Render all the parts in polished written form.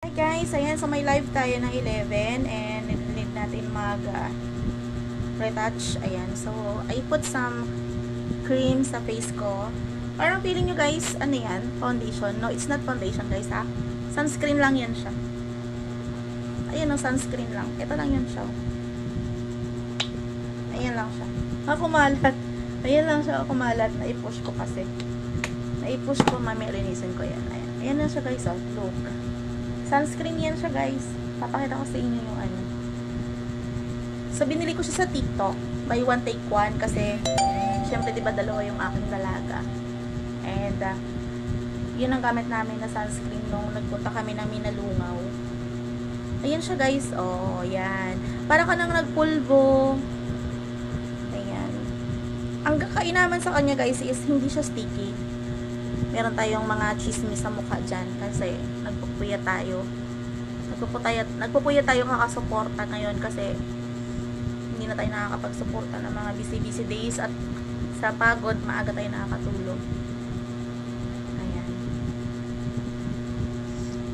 Hi guys, ayan, so may live tayo ng 11 and need natin mag retouch. Ayan, so I put some cream sa face ko. Parang feeling nyo guys, ano yan? Foundation. No, it's not foundation guys ha. Sunscreen lang yan siya. Ayan o, sunscreen lang. Ito lang yan siya. Ayan lang siya. Kumalat. Ayan lang siya, kumalat. Na-push ko kasi. Na-push ko, mamaya linisin ko yan. Ayan, ayan lang siya guys, oh. Look. Sunscreen yan siya guys. Papakita ko sa inyo yung ano. So, binili ko siya sa TikTok. Buy one, take one. Kasi, syempre, diba, dalawa yung aking dalaga. And, yun ang gamit namin na sunscreen nung nagpunta kami ng Minalungaw. Ayan siya guys. Oh, yan. Para ka nang nagpulbo. Ayan. Ang kainaman sa kanya guys is hindi siya sticky. Meron tayong mga chismis sa mukha dyan kasi nagpupuya tayo. Nagpupuya tayo kakasuporta ngayon kasi hindi na tayo nakakapagsuporta ng mga busy days at sa pagod, maaga tayo nakakatulog. Ayan.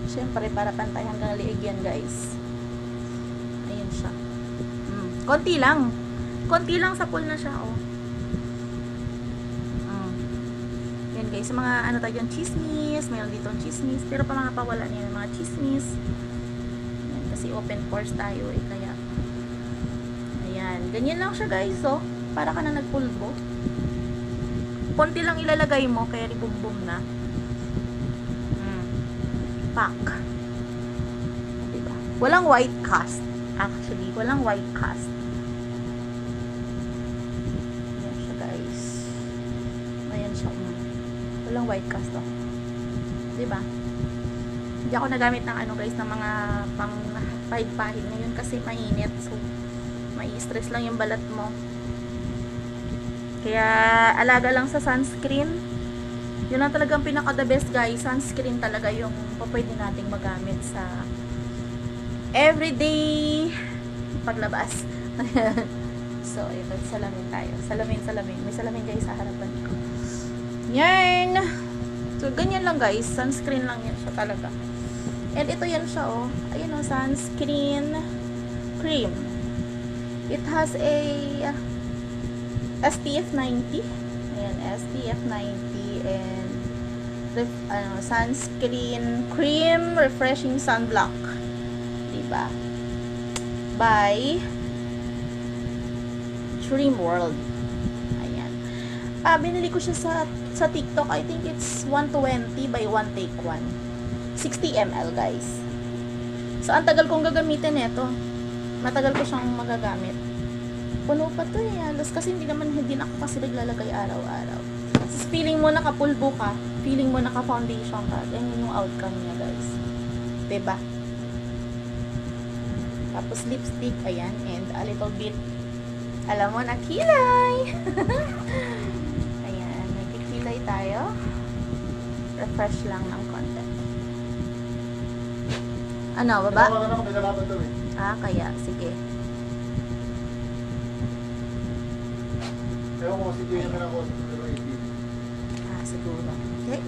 Siyempre, para pantay hanggang liig yan, guys. Ayan siya. Konti lang. Konti lang sa pool na siya, oh. Guys, mga ano tayo yung chismis, mayroon dito chismis, pero pa mga pawala niya yung mga chismis. Ayan, kasi open pores tayo eh, kaya ayan, ganyan lang siya guys, oh, para ka na nagpulbo. Konti lang ilalagay mo, kaya ribum-bum na. Pack. Diba? Walang white cast, actually, walang white cast. Ayan siya guys. Ayan siya. Walang white cast to. Diba? Hindi ako nagamit ng ano guys, ng mga pang pahid-pahid ngayon kasi mainit. So, mai-stress lang yung balat mo. Kaya, alaga lang sa sunscreen. Yun lang talagang pinaka-the best guys. Sunscreen talaga yung pwede nating magamit sa everyday paglabas. So, ito, salamin tayo. Salamin. May salamin guys sa harapan ko. Yan. So, ganyan lang guys. Sunscreen lang yan siya talaga. And ito yan siya, oh. Ayun, oh, sunscreen cream. It has a SPF 90. Ayan, SPF 90 and sunscreen cream refreshing sunblock. Diba? By Dream World. Binili ko siya sa TikTok. I think it's 120 by 1 take 1. 60 ml guys. So, ang tagal kong gagamitin ito. Matagal ko siyang magagamit. Puno pa to eh. Halos kasi hindi na ako kasi naglalagay araw-araw. So, feeling mo nakapulbo ka. Feeling mo naka-foundation ka. Ganyan yung outcome niya guys. Diba? Tapos lipstick. Ayan. And a little bit. Alam mo na kilay. Tayo. Refresh lang ng konti. Ano, baba? Kaya. Sige. Siguro. Okay.